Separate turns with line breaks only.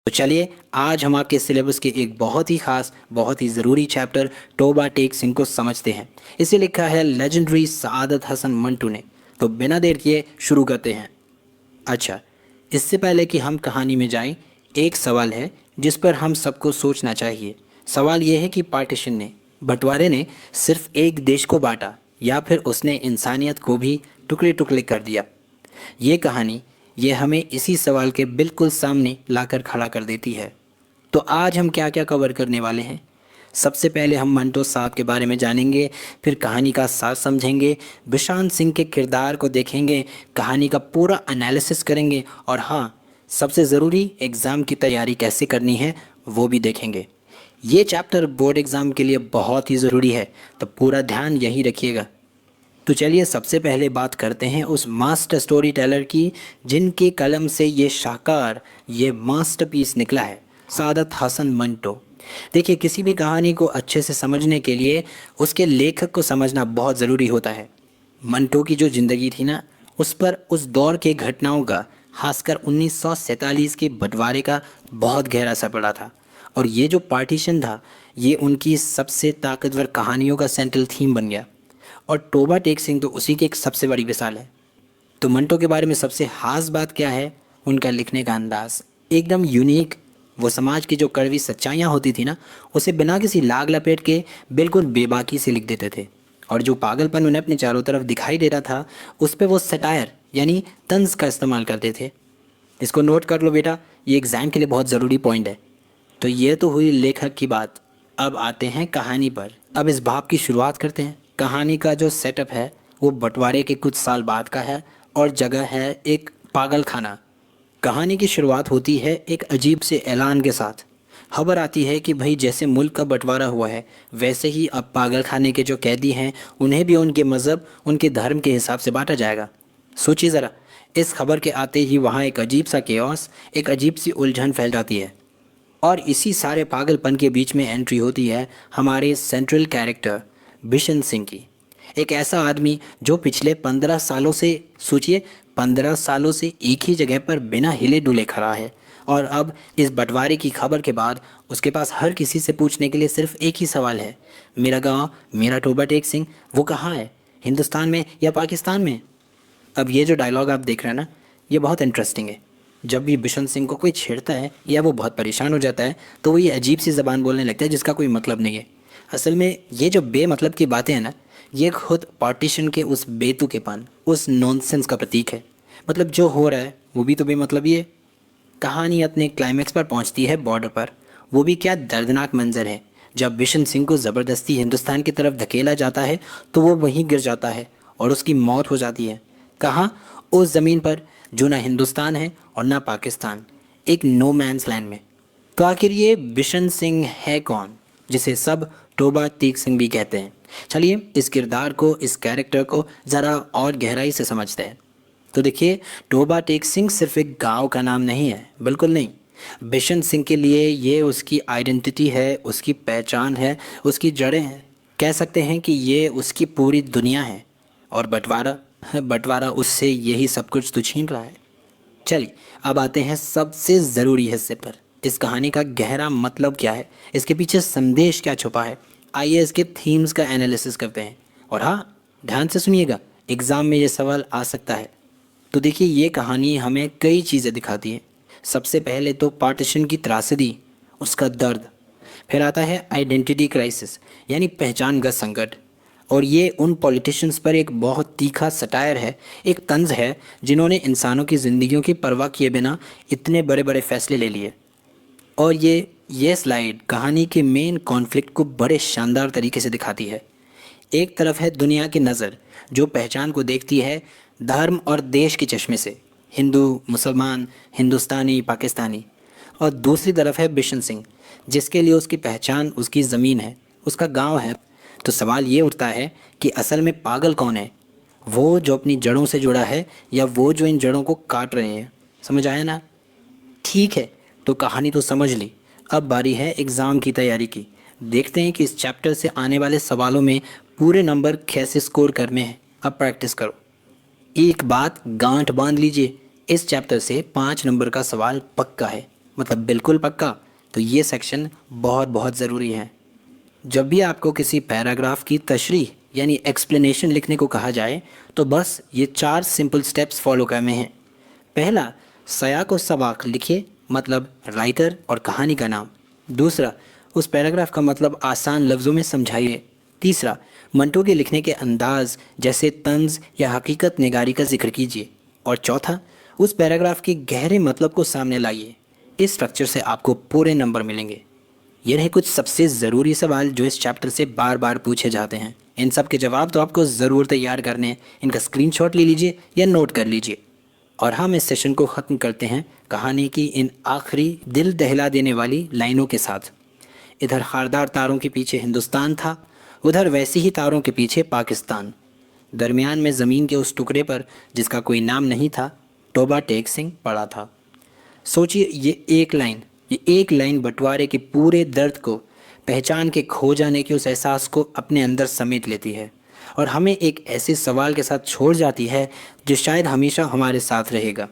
तो चलिए आज हम आपके सिलेबस के एक बहुत ही खास बहुत ही ज़रूरी चैप्टर टोबा टेक सिंह को समझते हैं। इसे लिखा है लेजेंडरी सआदत हसन मंटू ने। तो बिना देर किए शुरू करते हैं। अच्छा, इससे पहले कि हम कहानी में जाएं, एक सवाल है जिस पर हम सबको सोचना चाहिए। सवाल यह है कि पार्टीशन ने, बंटवारे ने सिर्फ एक देश को बांटा या फिर उसने इंसानियत को भी टुकड़े टुकड़े कर दिया। ये कहानी ये हमें इसी सवाल के बिल्कुल सामने लाकर खड़ा कर देती है। तो आज हम क्या क्या कवर करने वाले हैं? सबसे पहले हम मंटो साहब के बारे में जानेंगे, फिर कहानी का सार समझेंगे, विशांत सिंह के किरदार को देखेंगे, कहानी का पूरा एनालिसिस करेंगे और हाँ, सबसे ज़रूरी एग्ज़ाम की तैयारी कैसे करनी है वो भी देखेंगे। ये चैप्टर बोर्ड एग्ज़ाम के लिए बहुत ही ज़रूरी है, तो पूरा ध्यान यही रखिएगा। तो चलिए सबसे पहले बात करते हैं उस मास्टर स्टोरी टेलर की जिनके कलम से ये शाहकार, ये मास्टरपीस निकला है, सादत हसन मंटो। देखिए, किसी भी कहानी को अच्छे से समझने के लिए उसके लेखक को समझना बहुत ज़रूरी होता है। मंटो की जो ज़िंदगी थी ना, उस पर उस दौर के घटनाओं का, खासकर 1947 के बंटवारे का बहुत गहरा असर पड़ा था। और ये जो पार्टीशन था, ये उनकी सबसे ताकतवर कहानियों का सेंट्रल थीम बन गया। और टोबा टेक सिंह तो उसी की एक सबसे बड़ी मिसाल है। तो मंटो के बारे में सबसे खास बात क्या है? उनका लिखने का अंदाज एकदम यूनिक। वो समाज की जो कड़वी सच्चाइयाँ होती थी ना, उसे बिना किसी लाग लपेट के बिल्कुल बेबाकी से लिख देते थे। और जो पागलपन उन्हें अपने चारों तरफ दिखाई दे रहा था, उस पर वो सटायर यानी तंज का इस्तेमाल करते थे। इसको नोट कर लो बेटा, ये एग्ज़ाम के लिए बहुत ज़रूरी पॉइंट है। तो ये तो हुई लेखक की बात। अब आते हैं कहानी पर। अब इस भाग की शुरुआत करते हैं। कहानी का जो सेटअप है वो बंटवारे के कुछ साल बाद का है और जगह है एक पागल खाना। कहानी की शुरुआत होती है एक अजीब से ऐलान के साथ। खबर आती है कि भाई जैसे मुल्क का बंटवारा हुआ है, वैसे ही अब पागल खाने के जो कैदी हैं उन्हें भी उनके मज़हब, उनके धर्म के हिसाब से बांटा जाएगा। सोचिए ज़रा, इस खबर के आते ही वहाँ एक अजीब सा केओस, एक अजीब सी उलझन फैल जाती है। और इसी सारे पागलपन के बीच में एंट्री होती है हमारे सेंट्रल कैरेक्टर बिशन सिंह की। एक ऐसा आदमी जो पिछले 15 सालों से, सोचिए, 15 सालों से एक ही जगह पर बिना हिले डुले खड़ा है। और अब इस बंटवारे की खबर के बाद उसके पास हर किसी से पूछने के लिए सिर्फ एक ही सवाल है, मेरा गांव, मेरा टोबा टेक सिंह, वो कहाँ है? हिंदुस्तान में या पाकिस्तान में? अब ये जो डायलॉग आप देख रहे हैं ना, ये बहुत इंटरेस्टिंग है। जब भी बिशन सिंह को कोई छेड़ता है या वो बहुत परेशान हो जाता है, तो वो ये अजीब सी ज़बान बोलने लगता है जिसका कोई मतलब नहीं है। असल में ये जो बेमतलब की बातें हैं ना, ये खुद पार्टीशन के उस बेतुकेपन, उस नॉनसेंस का प्रतीक है। मतलब जो हो रहा है वो भी तो बेमतलब ही है। कहानी अपने क्लाइमेक्स पर पहुंचती है बॉर्डर पर। वो भी क्या दर्दनाक मंजर है, जब बिशन सिंह को ज़बरदस्ती हिंदुस्तान की तरफ धकेला जाता है तो वो वहीं गिर जाता है और उसकी मौत हो जाती है। कहाँ? उस ज़मीन पर जो ना हिंदुस्तान है और ना पाकिस्तान, एक नो मैन्स लैंड में। तो आखिर ये बिशन सिंह है कौन, जिसे सब टोबा टेक सिंह भी कहते हैं? चलिए इस किरदार को, इस कैरेक्टर को ज़रा और गहराई से समझते हैं। तो देखिए, टोबा टेक सिंह सिर्फ एक गांव का नाम नहीं है, बिल्कुल नहीं। बिशन सिंह के लिए ये उसकी आइडेंटिटी है, उसकी पहचान है, उसकी जड़ें हैं। कह सकते हैं कि ये उसकी पूरी दुनिया है। और बंटवारा, बंटवारा उससे यही सब कुछ तो छीन रहा है। चलिए अब आते हैं सबसे ज़रूरी हिस्से पर। इस कहानी का गहरा मतलब क्या है, इसके पीछे संदेश क्या छुपा है? आइए इसके थीम्स का एनालिसिस करते हैं। और हाँ, ध्यान से सुनिएगा, एग्ज़ाम में ये सवाल आ सकता है। तो देखिए, ये कहानी हमें कई चीज़ें दिखाती है। सबसे पहले तो पार्टीशन की त्रासदी, उसका दर्द। फिर आता है आइडेंटिटी क्राइसिस यानी पहचानगत संकट। और ये उन पॉलिटिशियंस पर एक बहुत तीखा सटायर है, एक तंज है, जिन्होंने इंसानों की ज़िंदगियों की परवाह किए बिना इतने बड़े बड़े फैसले ले लिए। और ये स्लाइड कहानी के मेन कॉन्फ्लिक्ट को बड़े शानदार तरीके से दिखाती है। एक तरफ है दुनिया की नज़र जो पहचान को देखती है धर्म और देश के चश्मे से, हिंदू, मुसलमान, हिंदुस्तानी, पाकिस्तानी। और दूसरी तरफ है बिशन सिंह जिसके लिए उसकी पहचान उसकी ज़मीन है, उसका गांव है। तो सवाल ये उठता है कि असल में पागल कौन है? वो जो अपनी जड़ों से जुड़ा है या वो जो इन जड़ों को काट रहे हैं? समझ आया ना? ठीक है, तो कहानी तो समझ ली। अब बारी है एग्ज़ाम की तैयारी की। देखते हैं कि इस चैप्टर से आने वाले सवालों में पूरे नंबर कैसे स्कोर करने हैं। अब प्रैक्टिस करो। एक बात गांठ बांध लीजिए, इस चैप्टर से 5 नंबर का सवाल पक्का है। मतलब बिल्कुल पक्का। तो ये सेक्शन बहुत बहुत ज़रूरी है। जब भी आपको किसी पैराग्राफ की तशरीह यानी एक्सप्लेनेशन लिखने को कहा जाए तो बस ये 4 सिंपल स्टेप्स फॉलो करने हैं। पहला, सयाक व सबाक लिखिए, मतलब राइटर और कहानी का नाम। दूसरा, उस पैराग्राफ का मतलब आसान लफ्ज़ों में समझाइए। तीसरा, मंटो के लिखने के अंदाज जैसे तंज या हकीकत निगारी का जिक्र कीजिए। और चौथा, उस पैराग्राफ के गहरे मतलब को सामने लाइए। इस स्ट्रक्चर से आपको पूरे नंबर मिलेंगे। ये रहे कुछ सबसे ज़रूरी सवाल जो इस चैप्टर से बार बार पूछे जाते हैं। इन सब के जवाब तो आपको ज़रूर तैयार करने हैं। इनका स्क्रीनशॉट ले लीजिए या नोट कर लीजिए। और हम इस सेशन को ख़त्म करते हैं कहानी की इन आखिरी दिल दहला देने वाली लाइनों के साथ। इधर खारदार तारों के पीछे हिंदुस्तान था, उधर वैसे ही तारों के पीछे पाकिस्तान। दरमियान में ज़मीन के उस टुकड़े पर जिसका कोई नाम नहीं था, टोबा टेक सिंह पड़ा था। सोचिए, ये एक लाइन बंटवारे के पूरे दर्द को, पहचान के खो जाने के उस एहसास को अपने अंदर समेट लेती है और हमें एक ऐसे सवाल के साथ छोड़ जाती है जो शायद हमेशा हमारे साथ रहेगा।